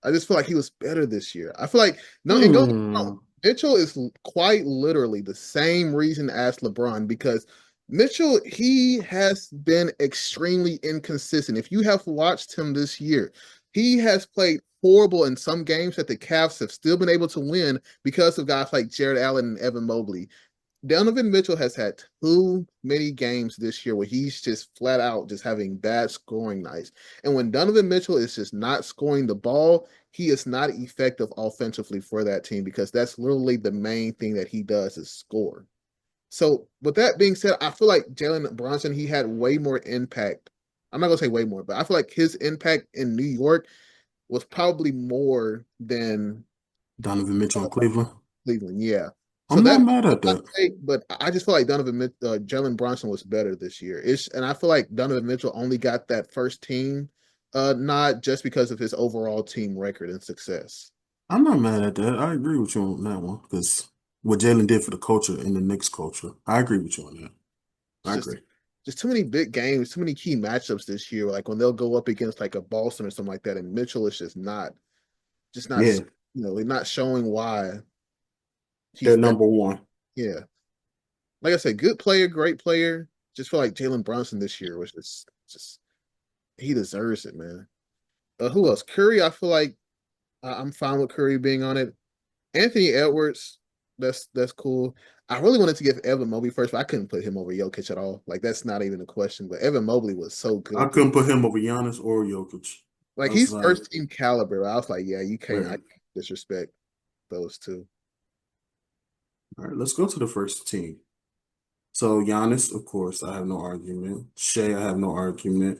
I just feel like he was better this year. I feel like no, and don't get me wrong, Hmm. Mitchell is quite literally the same reason as LeBron because Mitchell he has been extremely inconsistent. If you have watched him this year, he has played horrible in some games that the Cavs have still been able to win because of guys like Jared Allen and Evan Mobley. Donovan Mitchell has had too many games this year where he's just flat out just having bad scoring nights. And when Donovan Mitchell is just not scoring the ball, he is not effective offensively for that team because that's literally the main thing that he does is score. So, with that being said, I feel like Jalen Brunson, he had way more impact. I'm not going to say way more, but I feel like his impact in New York was probably more than Donovan Mitchell in Cleveland. Cleveland. Yeah. So I'm not that mad at that. but I just feel like Jalen Brunson was better this year. And I feel like Donovan Mitchell only got that first team not just because of his overall team record and success. I'm not mad at that. I agree with you on that one because what Jalen did for the culture and the Knicks culture. I agree with you on that. It's I agree. just too many big games, too many key matchups this year. Like when they'll go up against like a Boston or something like that, and Mitchell is just not Yeah, not showing why they're he's that. number one. Yeah, like I said, good player, great player. Just feel like Jalen Brunson this year was just he deserves it, man. Who else? Curry. I feel like I'm fine with Curry being on it. Anthony Edwards, that's cool. I really wanted to give Evan Mobley first, but I couldn't put him over Jokic at all. Like that's not even a question. But Evan Mobley was so I good. couldn't put him over Giannis or Jokic. Like I was he's like, first team caliber. I was like, yeah, I right. can't disrespect those two. All right, let's go to the first team. So Giannis, of course, I have no argument. Shea, I have no argument.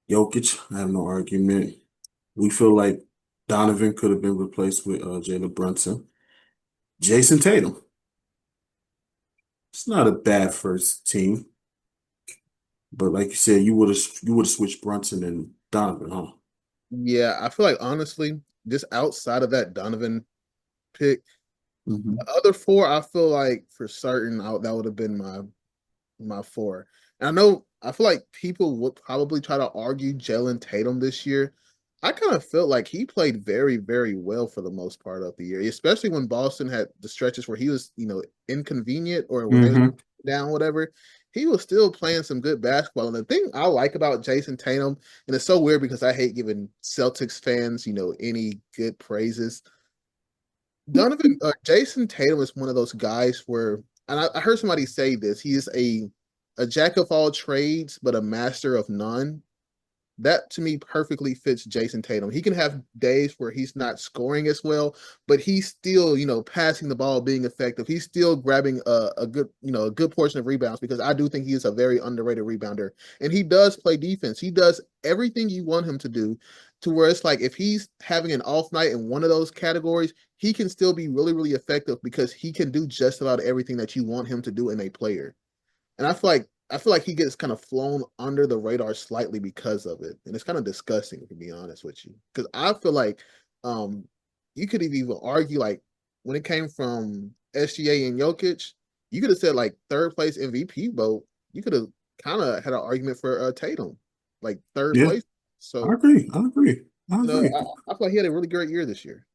Jokic, I have no argument. We feel like Donovan could have been replaced with Jalen Brunson. Jason Tatum. It's not a bad first team, but like you said, you would have switched Brunson and Donovan, huh? Yeah, I feel like honestly, just outside of that Donovan pick, Hmm. the other four, I feel like for certain that would have been my four. And I feel like people would probably try to argue Jalen Tatum this year. I kind of felt like he played very, very well for the most part of the year, especially when Boston had the stretches where he was, inconvenient or when they was Hmm. down, whatever. He was still playing some good basketball. And the thing I like about Jason Tatum, and it's so weird because I hate giving Celtics fans, any good praises. Jason Tatum is one of those guys where, and I heard somebody say this, he is a jack of all trades, but a master of none. That to me perfectly fits Jason Tatum. He can have days where he's not scoring as well, but he's still, passing the ball, being effective. He's still grabbing a good portion of rebounds because I do think he is a very underrated rebounder. And he does play defense. He does everything you want him to do to where it's like if he's having an off night in one of those categories, he can still be really, really effective because he can do just about everything that you want him to do in a player. And I feel like he gets kind of flown under the radar slightly because of it. And it's kind of disgusting to be honest with you. Because I feel like um you could even argue like when it came from SGA and Jokic, you could have said like third place MVP vote. You could have kind of had an argument for Tatum, like third Yeah, place. I So, agree. I agree. I agree. I feel like he had a really great year this year.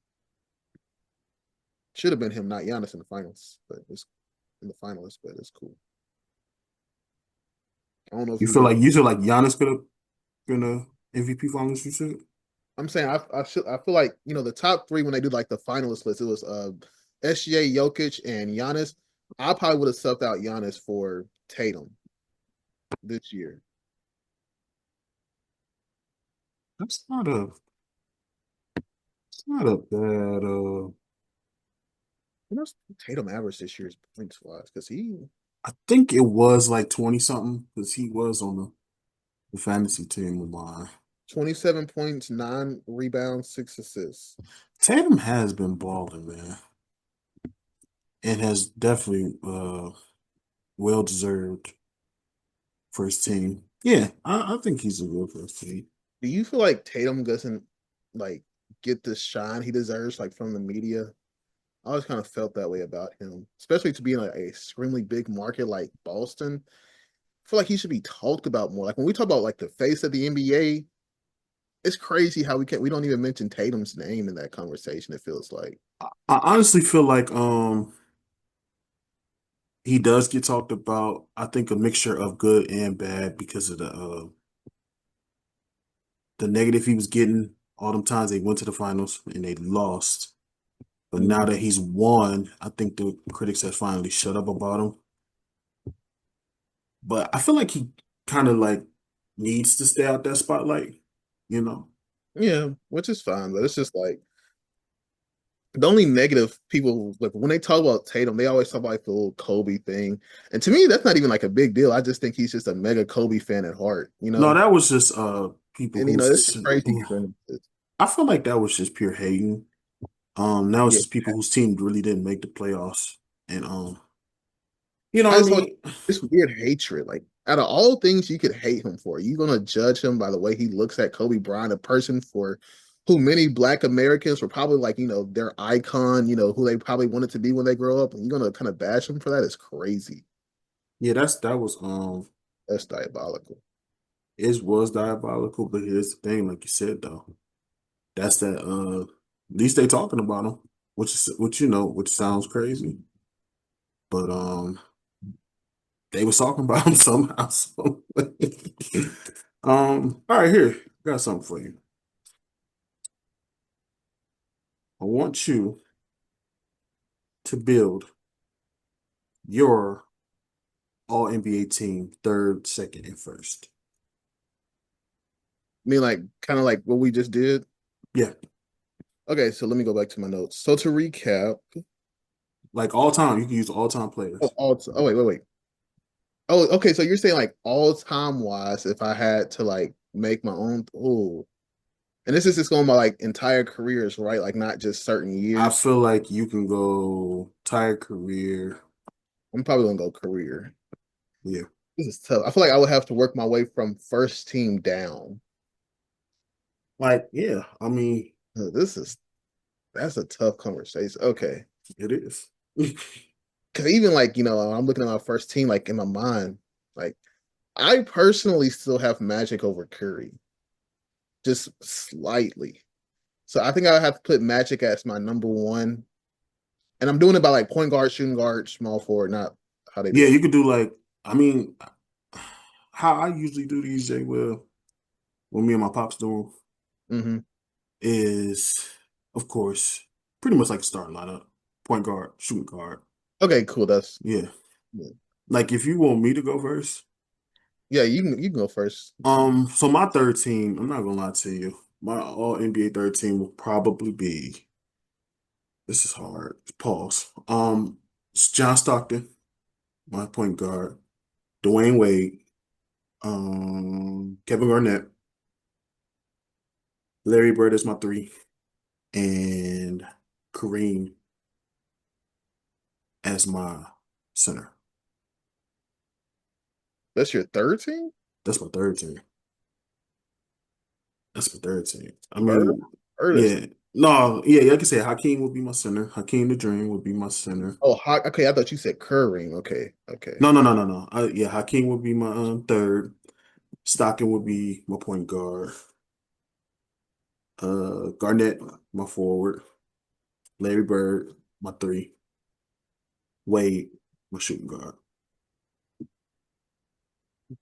Should have been him, not Giannis in the finals, but it's in the finalists, but it's cool. I don't know if You you feel agree. like Giannis could have been a MVP finalist, you said? I'm saying I feel like the top three when they do like the finalist list, it was SGA, Jokic, and Giannis. I probably would have subbed out Giannis for Tatum this year. That's not a it's not a bad You know, Tatum average this year's points wise because he. I think it was like 20 something because he was on the fantasy team of mine. 27 points, 9 rebounds, 6 assists. Tatum has been balling, man, and has definitely well deserved first team. Yeah, I think he's a real first team. Do you feel like Tatum doesn't like get the shine he deserves like from the media? I always kind of felt that way about him, especially to be in like a extremely big market like Boston. I feel like he should be talked about more. Like when we talk about like the face of the NBA, it's crazy how we don't even mention Tatum's name in that conversation. It feels like I honestly feel like he does get talked about. I think a mixture of good and bad because of the negative he was getting all them times they went to the finals and they lost. But now Mhm. that he's won, I think the critics have finally shut up about him. But I feel like he kind of like needs to stay out that spotlight, you know? Yeah, which is fine, but it's just like the only negative people like when they talk about Tatum, they always talk about like the little Kobe thing. And to me, that's not even like a big deal. I just think he's just a mega Kobe fan at heart, you No, know? that was just people And you know, it's crazy who comparing I feel like that was just pure hating. Now it's yeah. just people whose team really didn't make the playoffs. And you know I what I just always mean? this weird hatred. Like out of all things you could hate him for, you gonna judge him by the way he looks at Kobe Bryant, a person for who many Black Americans were probably like, their icon, who they probably wanted to be when they grow up, and you're gonna kind of bash him for that is crazy. Yeah, that was That's diabolical. it was diabolical, but here's the thing, like you said though. That's that at least they talking about him, which which sounds crazy. But they was talking about him somehow. So all right, here, got something for you. I want you to build your all NBA team, third, second, and first. I mean, like kind of like what we just did. Yeah, Okay, so let me go back to my notes. So to recap, like all time. You can use all time players. oh wait. Oh, okay. So you're saying like all time wise, if I had to like make my own, oh, and this is just going by like entire careers, right? Like not just certain I years. feel like you can go entire career. I'm probably gonna go career. Yeah, This is tough. I feel like I would have to work my way from first team down. like yeah. I mean, This is that's a tough conversation. Okay, it is. because even like I'm looking at my first team like in my mind, like I personally still have Magic over Curry, just slightly. So I think I have to put Magic as my number one, and I'm doing it by like point guard, shooting guard, small forward, not how they Yeah, do it. you could do like. I mean, how I usually do these, Jay, well, when me and my pops do 'em, Hmm. is, of course, pretty much like a starting lineup. Point guard, shooting guard. Okay, cool. That's Yeah. yeah. Like if you want me to go first, Yeah, you can go first. so my third team, I'm not gonna lie to you. My all NBA third team will probably be, this is hard. Pause. It's John Stockton, my point guard, Dwayne Wade, Kevin Garnett, Larry Bird is my three, and Kareem as my center. That's your third team? That's my third team. That's my third team. I Bird? mean, Bird is yeah. No, yeah, like I said, Hakeem would be my center. Hakeem the Dream would be my center. oh okay. I thought you said Curry. Okay, okay, No. Yeah, Hakeem would be my third. Stockton would be my point guard. Garnett, my forward. Larry Bird, my three. Wade, my shooting guard.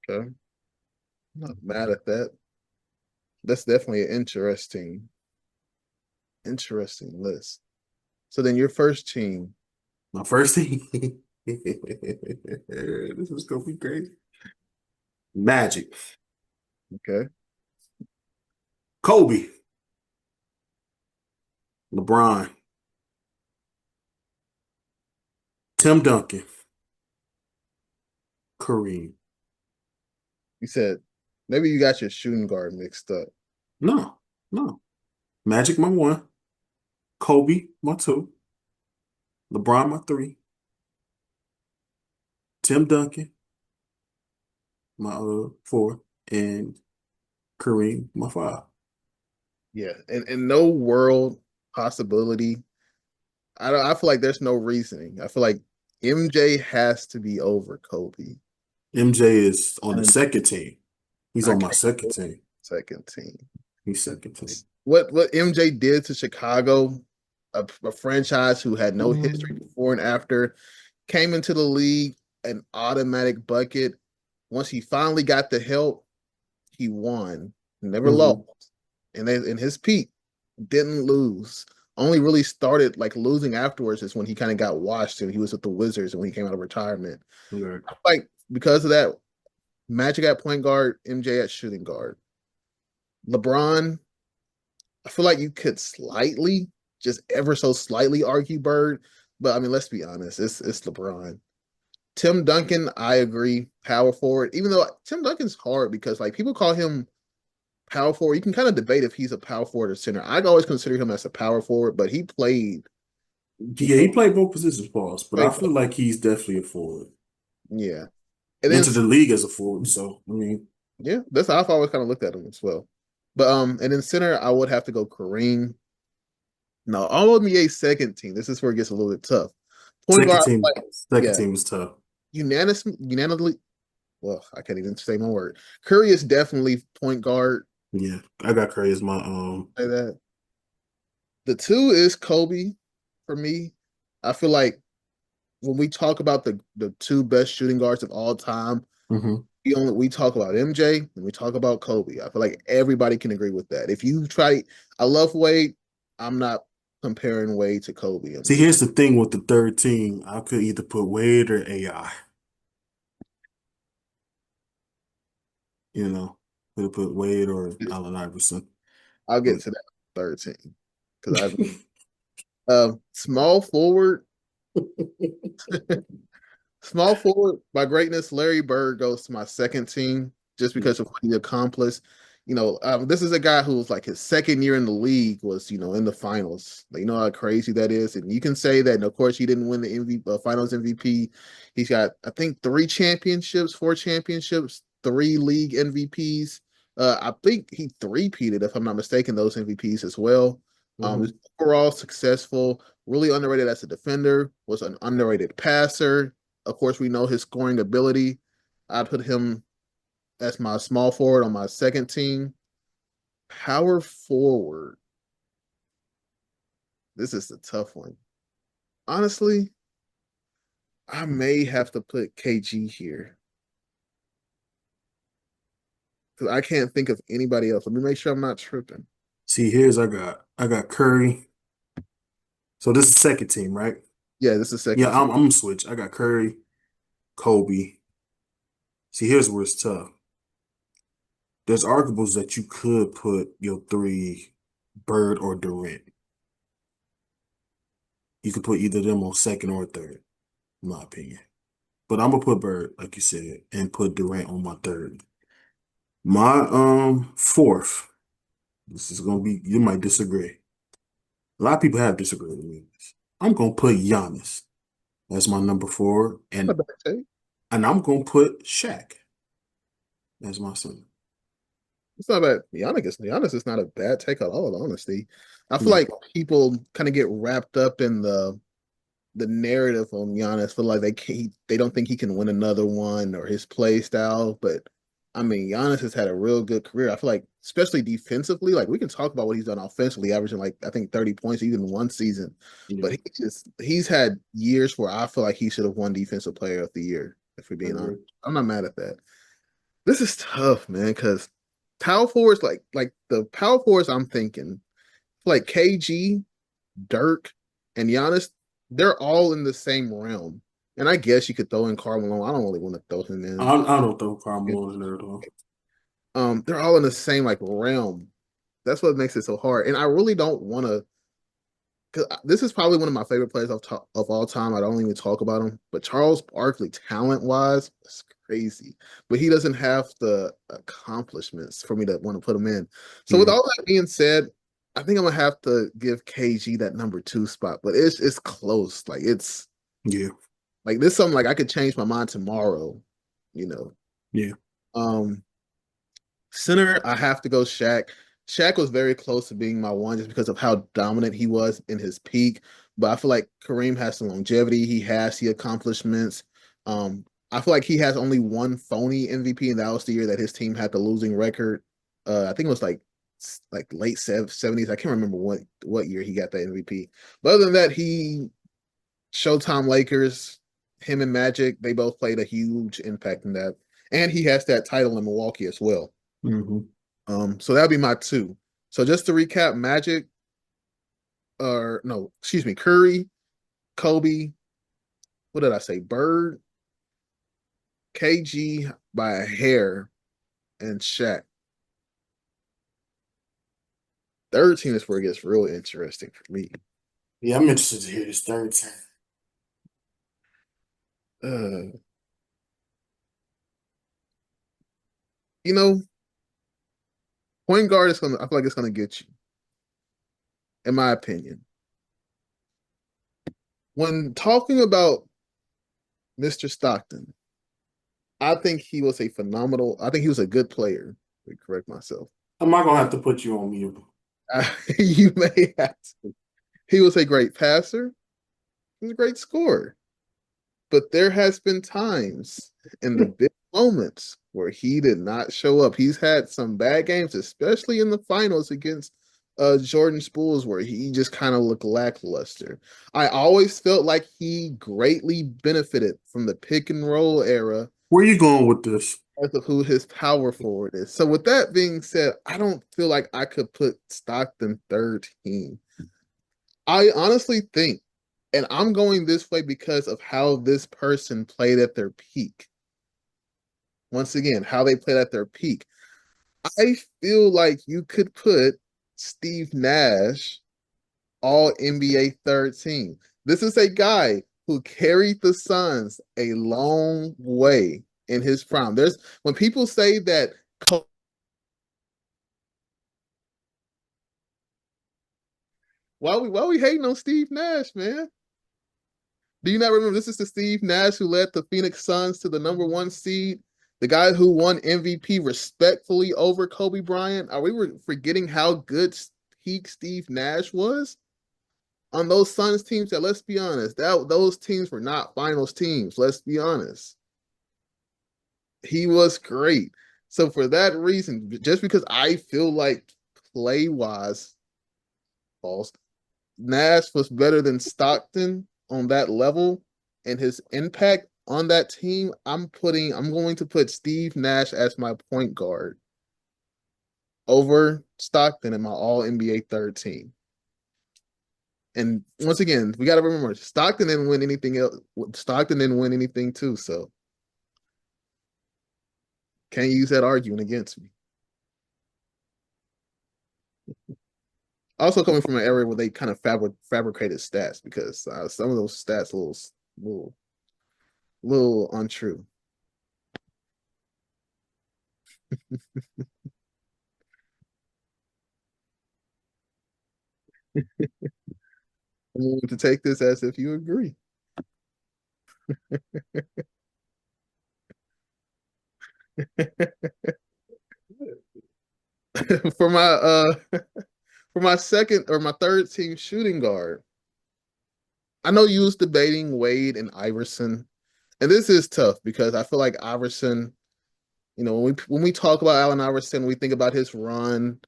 okay. I'm not mad at that. That's definitely an interesting list. So then your first team, My first team. This is gonna be crazy. Magic, okay. Kobe, LeBron, Tim Duncan, Kareem. You said maybe you got your shooting guard mixed up. No, no. Magic my one. Kobe my two. LeBron my three. Tim Duncan my four. And Kareem my five. Yeah, and in no world possibility. I don't. I feel like there's no reasoning. I feel like MJ has to be over Kobe, MJ is on the and second team. He's I on my can't second put team. second team. He's second team. What MJ did to Chicago, a franchise who had no history Mm, before and after, came into the league an automatic bucket. Once he finally got the help, he won, never lost. hmm And then in his peak, didn't lose. Only really started like losing afterwards is when he kind of got washed and he was with the Wizards and when he came out of retirement. Right. Like because of that, Magic at point guard, MJ at shooting guard. LeBron, I feel like you could slightly, just ever so slightly argue Bird, but I mean, let's be honest, it's LeBron. Tim Duncan, I agree, power forward. Even though Tim Duncan's hard because like people call him power forward. You can kind of debate if he's a power forward or center. I always consider him as a power forward, but he Yeah, he played, played both positions for us, but I played feel like he's definitely a forward. yeah. And then Entered the league as a forward, so I mean, yeah, that's how I've always kind of looked at him as well. But and then center, I would have to go Kareem. No, all NBA second team. This is where it gets a little bit tough. Point second guard, team, like second yeah, team was tough. unanimously. Well, I can't even say my word. Curry is definitely point guard. Yeah, I got Curry as my Say that. The two is Kobe for me. I feel like when we talk about the two best shooting guards of all time, hmm we talk about MJ and we talk about Kobe. I feel like everybody can agree with that. If you try, I love Wade. I'm not comparing Wade to Kobe. I'm See, just here's the thing with the third team. I could either put Wade or AI. You know, could have put Wade or Allen Iverson. I'll get But to that third team because I small forward. Small forward by greatness, Larry Bird goes to my second team just because of what he accomplished. This is a guy who was like his second year in the league was, in the finals. Like, you know how crazy that is, and you can say that. And of course, he didn't win the Finals MVP. He's got, I think, three championships, four championships, three league MVPs. I think he three-peated, if I'm not mistaken, those MVPs as well. Mhm. Overall successful, really underrated as a defender, was an underrated passer. Of course, we know his scoring ability. I put him as my small forward on my second team. Power forward. This is a tough one. Honestly, I may have to put KG here because I can't think of anybody else. Let me make sure I'm not tripping. See, here's I got Curry. So this is second team, right? Yeah, this is Yeah, second team. I'm gonna switch. I got Curry, Kobe. See, here's where it's tough. There's arguables that you could put your three, Bird or Durant. You could put either of them on second or third, in my opinion. But I'm gonna put Bird, like you said, and put Durant on my third. My fourth. This is gonna be, you might disagree. A lot of people have disagreed with me. I'm gonna put Giannis as my number four, Not a bad take. and I'm gonna put Shaq as my son. It's not bad. Giannis is not a bad take at all, honestly. I feel Yeah, like people kind of get wrapped up in the narrative on Giannis feel like they don't think he can win another one or his play style. But I mean, Giannis has had a real good career. I feel like, especially defensively, like we can talk about what he's done offensively, averaging like I think 30 points even one season. yeah, But he's had years where I feel like he should have won Defensive Player of the Year. If we're I being honest, agree. I'm not mad at that. This is tough, man, because power forwards like the power forwards I'm thinking like KG, Dirk, and Giannis, they're all in the same realm. And I guess you could throw in Carmelo. I don't really want to throw him in. I don't throw Carmelo in there though. They're all in the same like realm. That's what makes it so hard. And I really don't want to. Cause this is probably one of my favorite players of all time. I don't even talk about him, but Charles Barkley, talent wise, crazy, but he doesn't have the accomplishments for me to want to put him in. So with Yeah, all that being said, I think I'm gonna have to give KG that number two spot, but it's close. Like it's yeah, like this something like I could change my mind tomorrow, you know. yeah. Um Center, I have to go Shaq. Shaq was very close to being my one just because of how dominant he was in his peak. But I feel like Kareem has the longevity, he has the accomplishments. I feel like he has only one phony MVP, and that was the year that his team had the losing record. I think it was like late 70s. I can't remember what year he got that MVP. But other than that, he Showtime Lakers, him and Magic, they both played a huge impact in that. And he has that title in Milwaukee as well. Hmm. So that'd be my two. So just to recap, Magic, or no, excuse me, Curry, Kobe, what did I say? Bird, KG by a hair, and Shaq. Third team is where it gets real interesting for me. Yeah, I'm interested to hear this third team. Uh, you know, point guard is gonna. I feel like it's gonna get you, in my opinion. When talking about Mr. Stockton, I think he was a phenomenal. I think he was a good player. Let me correct myself. I'm not gonna have to put you on mute. You may have to. He was a great passer. He was a great scorer. But there has been times in the big moments where he did not show up. He's had some bad games, especially in the finals against Jordan Spools, where he just kind of looked lackluster. I always felt like he greatly benefited from the pick and roll era Where you going with this? because of who his power forward is. So with that being said, I don't feel like I could put Stockton third team. I honestly think, and I'm going this way because of how this person played at their peak. Once again, how they played at their peak. I feel like you could put Steve Nash all NBA third team. This is a guy who carried the Suns a long way in his prime. There's when people say that why we hating on Steve Nash, man? Do you not remember this is the Steve Nash who led the Phoenix Suns to the number one seed? The guy who won MVP respectfully over Kobe Bryant. Are we forgetting how good peak Steve Nash was on those Suns teams? That let's be honest, that those teams were not finals teams. Let's be honest. He was great. So for that reason, just because I feel like play wise, false, Nash was better than Stockton on that level and his impact on that team, I'm going to put Steve Nash as my point guard over Stockton in my all NBA third team. And once again, we got to remember Stockton didn't win anything else. Stockton didn't win anything too, so can't use that arguing against me. Also coming from an area where they kind of fabricated stats because some of those stats little little untrue. I'm going to take this as if you agree. for my for my second or my third team shooting guard, I know you was debating Wade and Iverson, and this is tough because I feel like Iverson. When we talk about Allen Iverson, we think about his run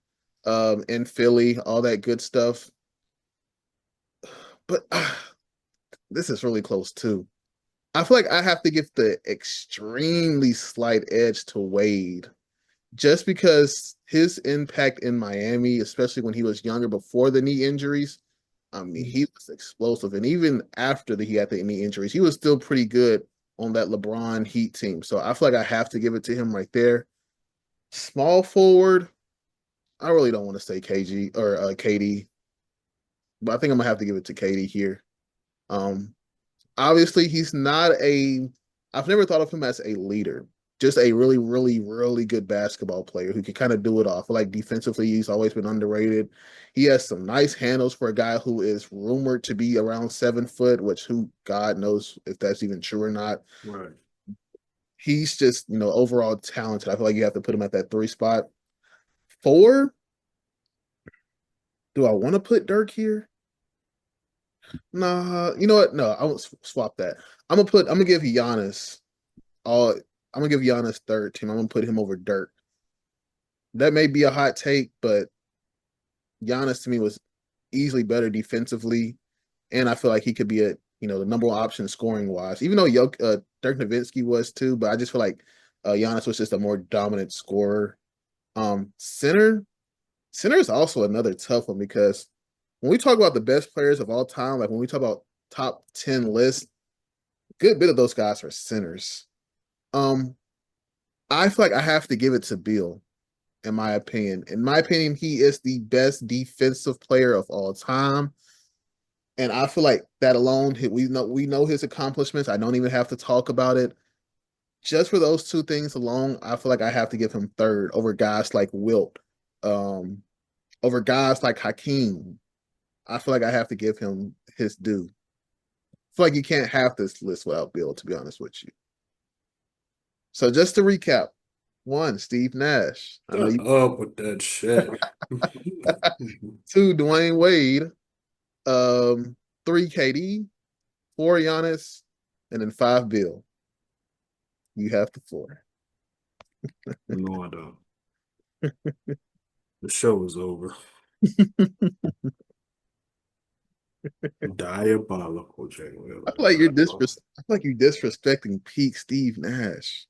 in Philly, all that good stuff. But this is really close too. I feel like I have to give the extremely slight edge to Wade just because his impact in Miami, especially when he was younger before the knee injuries, I mean, he was explosive. And even after he had the knee injuries, he was still pretty good on that LeBron Heat team. So I feel like I have to give it to him right there. Small forward, I really don't want to say KG or KD, but I think I'm gonna have to give it to KD here. Um, Obviously, he's not a I've never thought of him as a leader. Just a really, really, really good basketball player who can kind of do it all. I feel like defensively, he's always been underrated. He has some nice handles for a guy who is rumored to be around 7 foot, which who God knows if that's even true or not. Right. He's just, overall talented. I feel like you have to put him at that 3 spot. Four, do I want to put Dirk here? Nah, you know what? No, I won't swap that. I'm gonna give Giannis all I'm gonna give Giannis third team. I'm gonna put him over Dirk. That may be a hot take, but Giannis to me was easily better defensively, and I feel like he could be the number one option scoring wise. Even though Dirk Nowitzki was too, but I just feel like Giannis was just a more dominant scorer. Center is also another tough one because when we talk about the best players of all time, like when we talk about top 10 lists, good bit of those guys are centers. Um, I feel like I have to give it to Beal, in my opinion. In my opinion, he is the best defensive player of all time. And I feel like that alone, we know his accomplishments. I don't even have to talk about it. Just for those two things alone, I feel like I have to give him third over guys like Wilt, um, over guys like Hakeem. I feel like I have to give him his due. I feel like you can't have this list without Bill, to be honest with you. So just to recap, one, Steve Nash. I know Shut you. up with that shit. Two, Dwayne Wade. Three, KD. Four, Giannis, and then five, Bill. You have the four. No, I don't. The show is over. Diabolical, I Jwilliii. feel like I feel like you're disrespecting peak Steve Nash.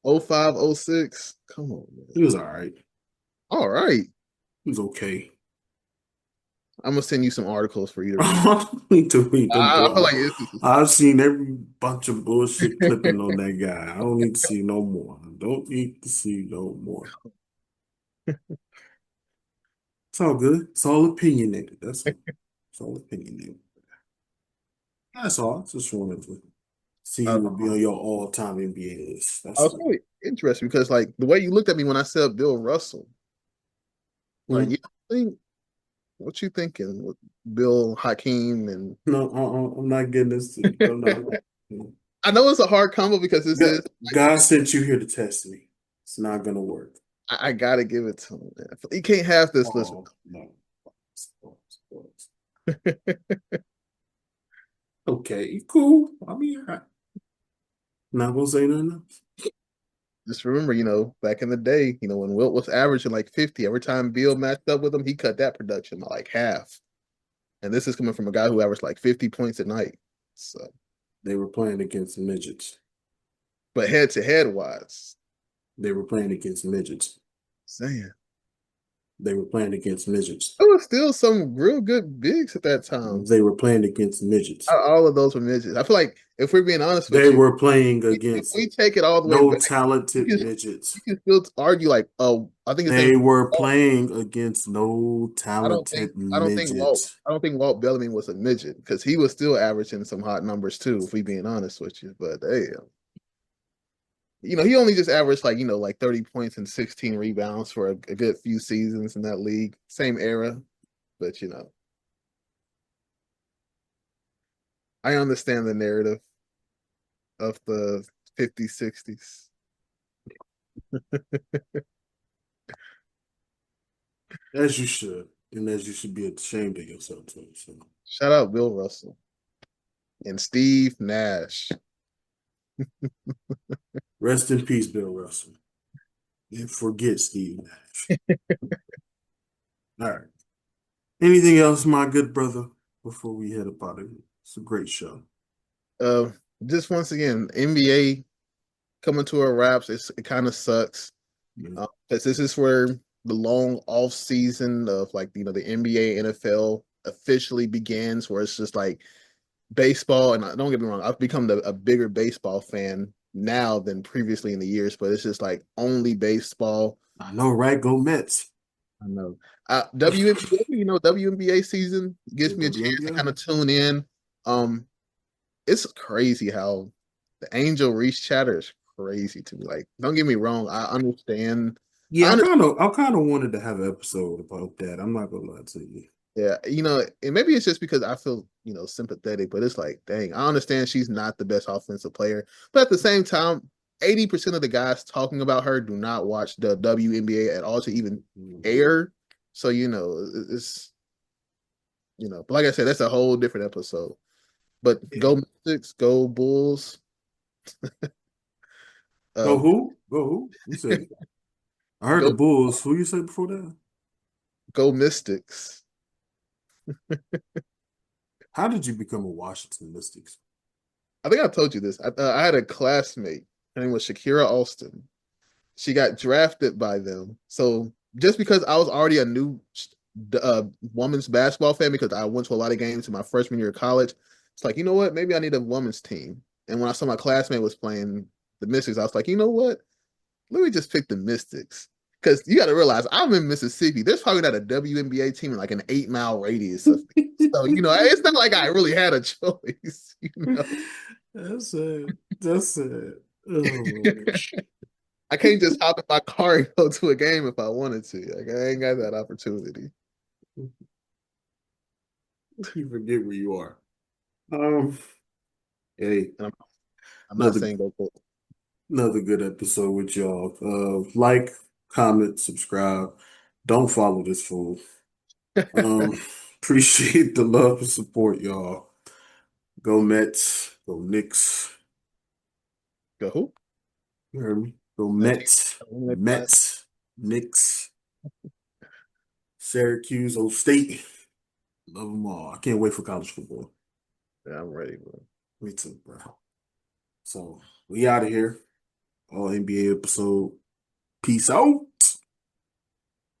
05, 06. Come on, man. He was all right. All right. He was okay. I'm gonna send you some articles for you to read. I don't need to read them, I feel like bro. I've seen every bunch of bullshit clipping on that guy. I don't need to see no more. I don't need to see no more. It's all good. It's all opinionated. That's all. It's all opinionated. That's all. Just wanted to see uh, who would be on your all-time NBA list. I That's was all. really interested because like the way you looked at me when I said Bill Russell, like Mm. you think what you thinking with Bill Hakeem and No, I'm not getting this. No, no. I know it's a hard combo because this God, is God sent you here to test me. It's not gonna work. I gotta give it to him. Man. You can't have this list. Oh, no. Okay, cool. I mean, not gonna say nothing else. Just remember, back in the day, when Wilt was averaging like 50, every time Bill matched up with him, he cut that production by like half. And this is coming from a guy who averaged like 50 points a night. So, They were playing against midgets. but head to head wise, They were playing against midgets. saying They were playing against midgets. there was still some real good bigs at that time. They were playing against midgets. All of those were midgets. I feel like if we're being honest with They you, were playing if against we take it all the way no back, you talented can, midgets. you can still argue like, oh, I think his name is They were Walt. playing against no talented midgets. I don't think Walt Bellamy was a midget because he was still averaging some hot numbers too, if we being honest with you. But hey, he only just averaged like 30 points and 16 rebounds for a good few seasons in that league. Same era, but I understand the narrative of the 50s, 60s. As you should. And as you should be ashamed of yourself too. So Shout out Bill Russell and Steve Nash. rest in peace, Bill Russell. And forget Steve Nash. All right. Anything else, my good brother, before we head up out of here? It's a great show. Uh, just once again, NBA coming to a wraps. It kind of sucks Yeah. because this is where the long off season of the NBA, NFL officially begins, where it's just like baseball. And don't get me wrong, I've become a bigger baseball fan now than previously in the years, but it's just like only baseball. I know, right? Go Mets. I know. WNBA, WNBA season gives The me a chance to WNBA? kind of tune in. Um, it's crazy how the Angel Reese chatter is crazy to me. Like, don't get me wrong, I understand. I Yeah, understand. I kind of wanted to have an episode about that. I'm not gonna lie to you. Yeah, and maybe it's just because I feel, sympathetic, but it's like, dang, I understand she's not the best offensive player, but at the same time, 80% of the guys talking about her do not watch the WNBA at all to even Mhm. air. So, it's, but like I said, that's a whole different episode. But Yeah. go Mystics, go Bulls, Go uh, who? Go who? You said I heard the go Bulls. Who you say before that? go Mystics. How did you become a Washington Mystics? I think I told you this. I had a classmate. Her name was Shakira Alston. She got drafted by them. So just because I was already a new uh, women's basketball fan because I went to a lot of games in my freshman year of college, it's like, you know what? Maybe I need a women's team. And when I saw my classmate was playing the Mystics, I was like, you know what? Let me just pick the Mystics. Because you got to realize I'm in Mississippi. There's probably not a WNBA team in like an 8 mile radius of me. So, it's not like I really had a choice, That's it. That's it. Oh, I can't just hop in my car and go to a game if I wanted to. Like I ain't got that opportunity. you forget where you are. Um, hey, And I'm not another saying go for it. another good episode with y'all. Like, comment, subscribe. Don't follow this fool. Um, appreciate the love and support, y'all. Go Mets. Go Knicks. Go who? You heard me? Go That team Mets. eliminate the last. Mets. Knicks. Syracuse. Old State. Love them all. I can't wait for college football. Yeah, I'm ready, bro. Me too, bro. So we out of here. All NBA episode. Peace out.